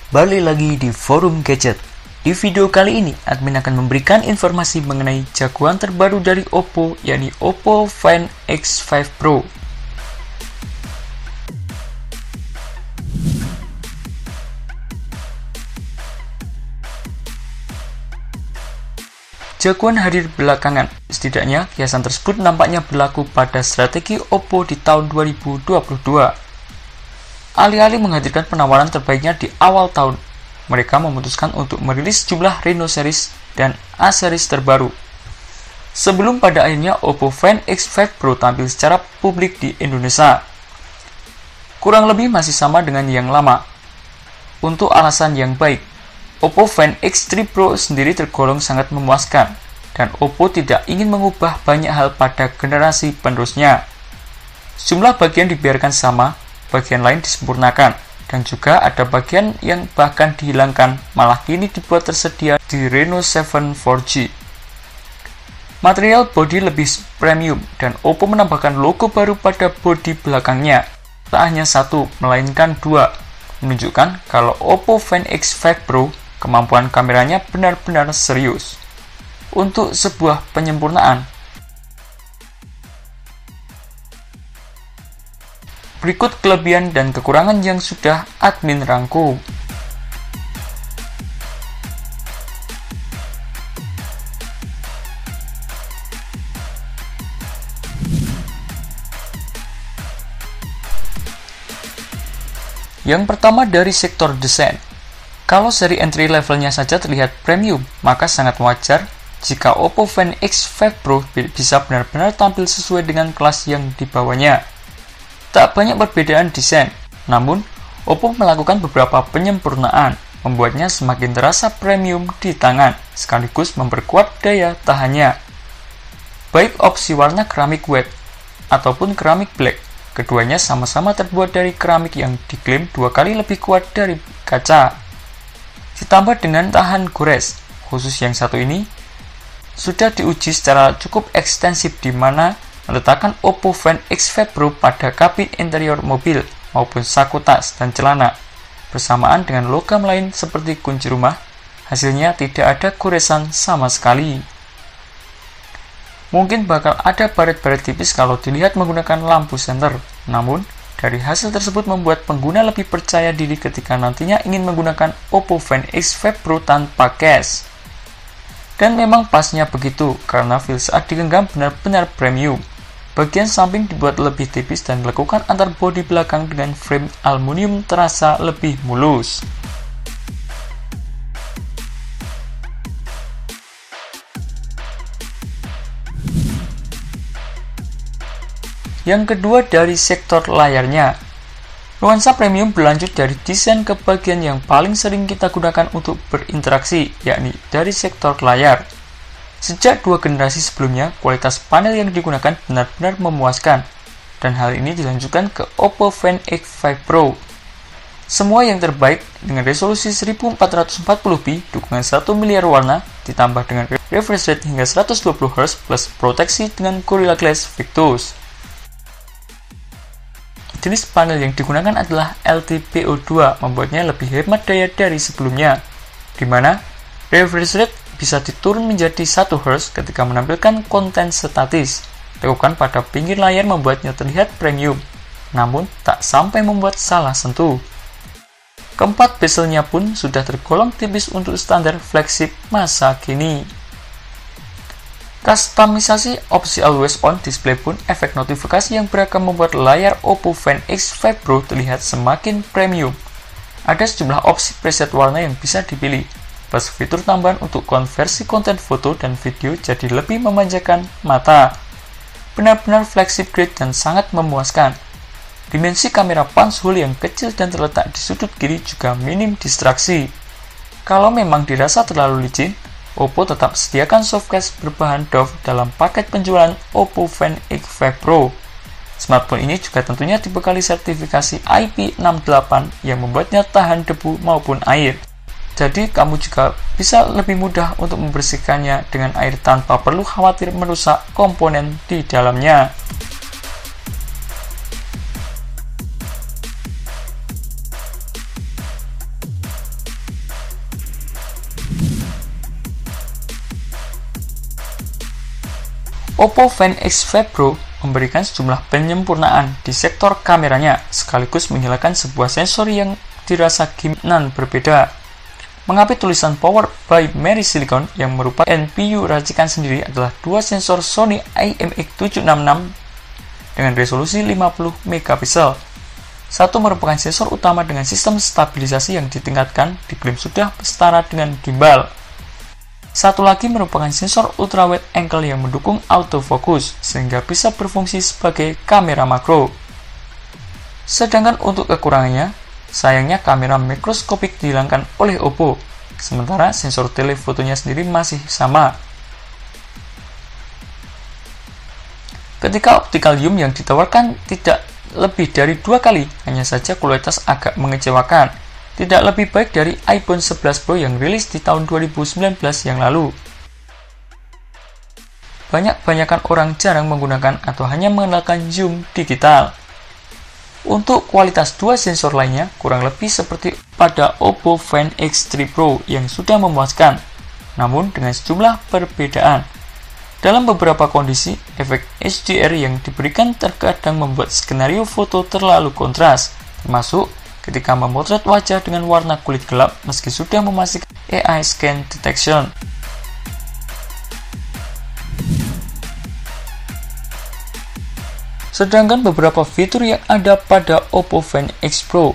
Balik lagi di Forum Gadget. Di video kali ini, admin akan memberikan informasi mengenai jagoan terbaru dari Oppo, yakni Oppo Find X5 Pro. Jagoan hadir belakangan, setidaknya kiasan tersebut nampaknya berlaku pada strategi Oppo di tahun 2022. Alih-alih menghadirkan penawaran terbaiknya di awal tahun, mereka memutuskan untuk merilis jumlah Reno series dan A series terbaru. Sebelum pada akhirnya Oppo Find X5 Pro tampil secara publik di Indonesia. Kurang lebih masih sama dengan yang lama. Untuk alasan yang baik, Oppo Find X3 Pro sendiri tergolong sangat memuaskan, dan Oppo tidak ingin mengubah banyak hal pada generasi penerusnya. Sejumlah bagian dibiarkan sama, bagian lain disempurnakan, dan juga ada bagian yang bahkan dihilangkan, malah kini dibuat tersedia di Reno 7 4G. Material bodi lebih premium, dan Oppo menambahkan logo baru pada bodi belakangnya. Tak hanya satu, melainkan dua, menunjukkan kalau Oppo Find X5 Pro kemampuan kameranya benar-benar serius. Untuk sebuah penyempurnaan, berikut kelebihan dan kekurangan yang sudah admin rangkum. Yang pertama dari sektor desain. Kalau seri entry levelnya saja terlihat premium, maka sangat wajar jika Oppo Find X5 Pro bisa benar-benar tampil sesuai dengan kelas yang dibawanya. Tak banyak perbedaan desain, namun Oppo melakukan beberapa penyempurnaan, membuatnya semakin terasa premium di tangan, sekaligus memperkuat daya tahannya. Baik opsi warna keramik wet ataupun keramik black, keduanya sama-sama terbuat dari keramik yang diklaim 2 kali lebih kuat dari kaca. Ditambah dengan tahan gores, khusus yang satu ini sudah diuji secara cukup ekstensif di mana meletakkan Oppo Find X5 Pro pada kabin interior mobil maupun saku tas dan celana, bersamaan dengan logam lain seperti kunci rumah. Hasilnya tidak ada goresan sama sekali. Mungkin bakal ada baret-baret tipis kalau dilihat menggunakan lampu senter, namun dari hasil tersebut membuat pengguna lebih percaya diri ketika nantinya ingin menggunakan Oppo Find X5 Pro tanpa case. Dan memang pasnya begitu, karena feel saat digenggam benar-benar premium. Bagian samping dibuat lebih tipis dan lekukan antar bodi belakang dengan frame aluminium terasa lebih mulus. Yang kedua dari sektor layarnya. Nuansa premium berlanjut dari desain ke bagian yang paling sering kita gunakan untuk berinteraksi, yakni dari sektor layar. Sejak 2 generasi sebelumnya, kualitas panel yang digunakan benar-benar memuaskan, dan hal ini dilanjutkan ke Oppo Find X5 Pro. Semua yang terbaik dengan resolusi 1440p, dukungan 1 miliar warna, ditambah dengan refresh rate hingga 120Hz plus proteksi dengan Gorilla Glass Victus. Jenis panel yang digunakan adalah LTPO2, membuatnya lebih hemat daya dari sebelumnya, di mana refresh rate bisa diturun menjadi 1Hz ketika menampilkan konten statis. Lekukan pada pinggir layar membuatnya terlihat premium, namun tak sampai membuat salah sentuh. Keempat bezelnya pun sudah tergolong tipis untuk standar flagship masa kini. Kustomisasi opsi always on display pun efek notifikasi yang beragam membuat layar Oppo Find X5 Pro terlihat semakin premium. Ada sejumlah opsi preset warna yang bisa dipilih, plus fitur tambahan untuk konversi konten foto dan video jadi lebih memanjakan mata. Benar-benar flagship grade dan sangat memuaskan. Dimensi kamera punch hole yang kecil dan terletak di sudut kiri juga minim distraksi. Kalau memang dirasa terlalu licin, Oppo tetap sediakan softcase berbahan doff dalam paket penjualan Oppo Find X5 Pro. Smartphone ini juga tentunya dibekali sertifikasi IP68 yang membuatnya tahan debu maupun air. Jadi kamu juga bisa lebih mudah untuk membersihkannya dengan air tanpa perlu khawatir merusak komponen di dalamnya. Oppo Find X5 Pro memberikan sejumlah penyempurnaan di sektor kameranya, sekaligus menghilangkan sebuah sensor yang dirasa gimmick berbeda. Mengapit tulisan Powered by Mary Silicon yang merupakan NPU racikan sendiri adalah dua sensor Sony IMX766 dengan resolusi 50 megapiksel. Satu merupakan sensor utama dengan sistem stabilisasi yang ditingkatkan, diklaim sudah setara dengan gimbal. Satu lagi merupakan sensor ultra wide angle yang mendukung autofocus, sehingga bisa berfungsi sebagai kamera makro. Sedangkan untuk kekurangannya, sayangnya kamera mikroskopik dihilangkan oleh Oppo, sementara sensor telefotonya sendiri masih sama. Ketika optical zoom yang ditawarkan tidak lebih dari 2 kali, hanya saja kualitas agak mengecewakan. Tidak lebih baik dari iPhone 11 Pro yang rilis di tahun 2019 yang lalu. Banyak-banyakan orang jarang menggunakan atau hanya mengandalkan zoom digital. Untuk kualitas dua sensor lainnya, kurang lebih seperti pada Oppo Find X3 Pro yang sudah memuaskan, namun dengan sejumlah perbedaan. Dalam beberapa kondisi, efek HDR yang diberikan terkadang membuat skenario foto terlalu kontras, termasuk ketika memotret wajah dengan warna kulit gelap meski sudah memastikan AI Scan Detection. Sedangkan beberapa fitur yang ada pada Oppo Find X Pro.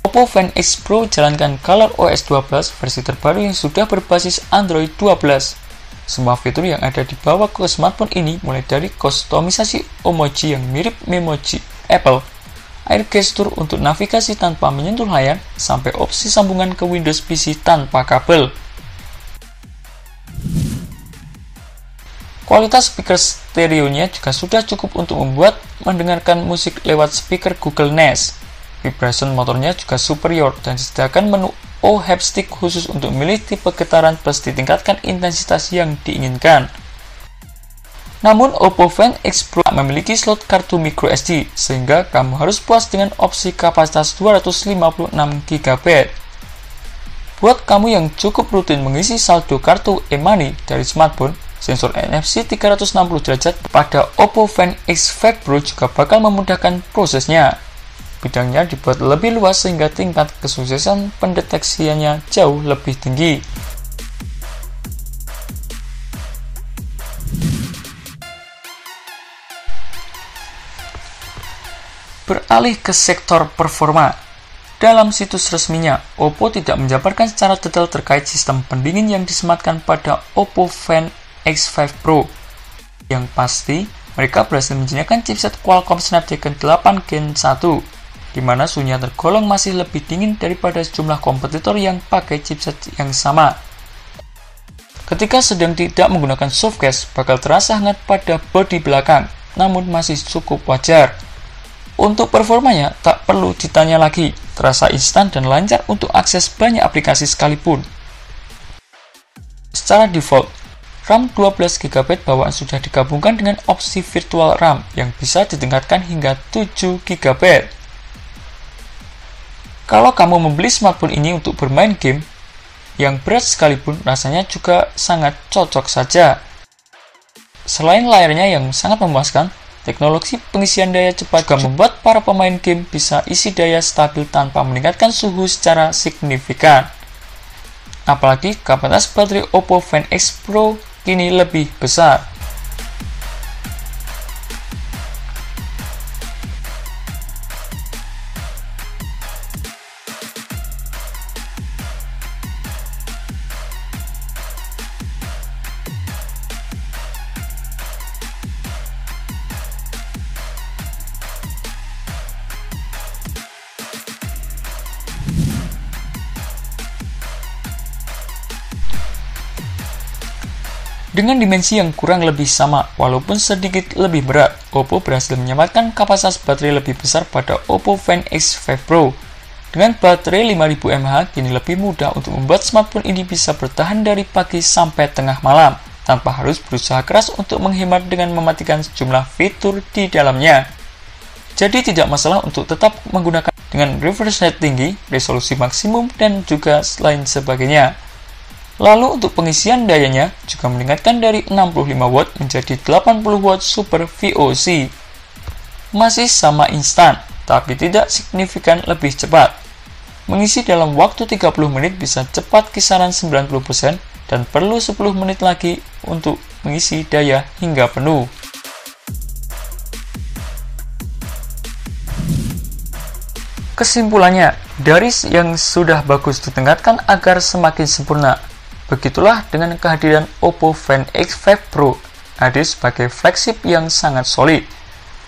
Oppo Find X Pro jalankan ColorOS 12 versi terbaru yang sudah berbasis Android 12. Semua fitur yang ada dibawa ke smartphone ini mulai dari kustomisasi emoji yang mirip memoji Apple, air gesture untuk navigasi tanpa menyentuh layar, sampai opsi sambungan ke Windows PC tanpa kabel. Kualitas speaker stereonya juga sudah cukup untuk membuat mendengarkan musik lewat speaker Google Nest. Vibration motornya juga superior dan disediakan menu haptic khusus untuk memilih tipe getaran plus ditingkatkan intensitas yang diinginkan. Namun Oppo Find X Pro memiliki slot kartu microSD, sehingga kamu harus puas dengan opsi kapasitas 256 GB. Buat kamu yang cukup rutin mengisi saldo kartu e-money dari smartphone, sensor NFC 360 derajat pada Oppo Find X5 Pro juga bakal memudahkan prosesnya. Bidangnya dibuat lebih luas sehingga tingkat kesuksesan pendeteksiannya jauh lebih tinggi. Beralih ke sektor performa. Dalam situs resminya, Oppo tidak menjabarkan secara detail terkait sistem pendingin yang disematkan pada Oppo Find X5 Pro. Yang pasti, mereka berhasil menjadikan chipset Qualcomm Snapdragon 8 Gen 1, di mana suhunya tergolong masih lebih dingin daripada sejumlah kompetitor yang pakai chipset yang sama. Ketika sedang tidak menggunakan softcase, bakal terasa hangat pada bodi belakang, namun masih cukup wajar. Untuk performanya, tak perlu ditanya lagi, terasa instan dan lancar untuk akses banyak aplikasi sekalipun. Secara default, RAM 12GB bawaan sudah digabungkan dengan opsi virtual RAM yang bisa ditingkatkan hingga 7GB. Kalau kamu membeli smartphone ini untuk bermain game yang berat sekalipun, rasanya juga sangat cocok saja. Selain layarnya yang sangat memuaskan, teknologi pengisian daya cepat juga membuat para pemain game bisa isi daya stabil tanpa meningkatkan suhu secara signifikan. Apalagi kapasitas baterai Oppo Find X Pro kini lebih besar. Dengan dimensi yang kurang lebih sama, walaupun sedikit lebih berat, Oppo berhasil menyamakan kapasitas baterai lebih besar pada Oppo Find X5 Pro. Dengan baterai 5000 mAh, kini lebih mudah untuk membuat smartphone ini bisa bertahan dari pagi sampai tengah malam, tanpa harus berusaha keras untuk menghemat dengan mematikan sejumlah fitur di dalamnya. Jadi tidak masalah untuk tetap menggunakan dengan refresh rate tinggi, resolusi maksimum, dan juga lain sebagainya. Lalu untuk pengisian dayanya juga meningkatkan dari 65 watt menjadi 80 watt Super VOC. Masih sama instan, tapi tidak signifikan lebih cepat. Mengisi dalam waktu 30 menit bisa cepat kisaran 90% dan perlu 10 menit lagi untuk mengisi daya hingga penuh. Kesimpulannya, dari yang sudah bagus ditingkatkan agar semakin sempurna. Begitulah dengan kehadiran Oppo Find X5 Pro, hadir sebagai flagship yang sangat solid.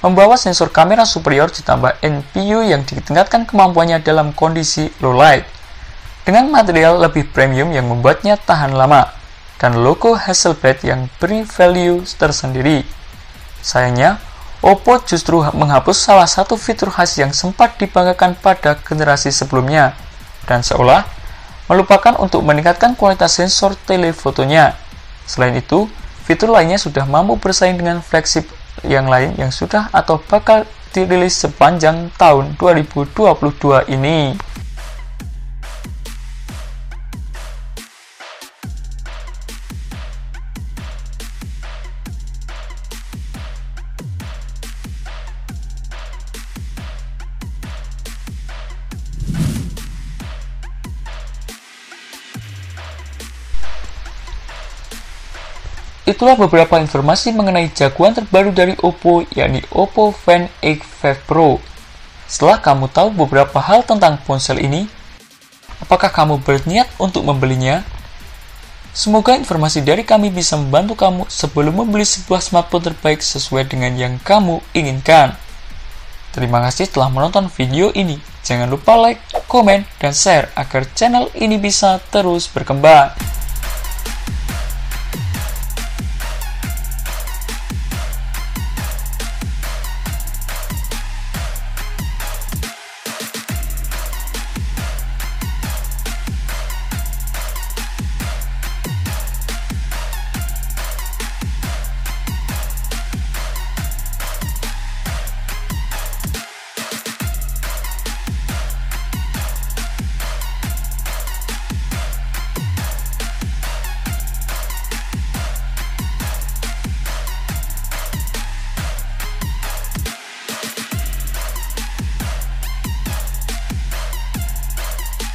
Membawa sensor kamera superior ditambah NPU yang ditingkatkan kemampuannya dalam kondisi low light. Dengan material lebih premium yang membuatnya tahan lama, dan logo Hasselblad yang beri value tersendiri. Sayangnya, Oppo justru menghapus salah satu fitur khas yang sempat dibanggakan pada generasi sebelumnya, dan seolah melupakan untuk meningkatkan kualitas sensor telefotonya. Selain itu, fitur lainnya sudah mampu bersaing dengan flagship yang lain yang sudah atau bakal dirilis sepanjang tahun 2022 ini. Itulah beberapa informasi mengenai jagoan terbaru dari Oppo, yakni Oppo Find X5 Pro. Setelah kamu tahu beberapa hal tentang ponsel ini, apakah kamu berniat untuk membelinya? Semoga informasi dari kami bisa membantu kamu sebelum membeli sebuah smartphone terbaik sesuai dengan yang kamu inginkan. Terima kasih telah menonton video ini. Jangan lupa like, komen, dan share agar channel ini bisa terus berkembang.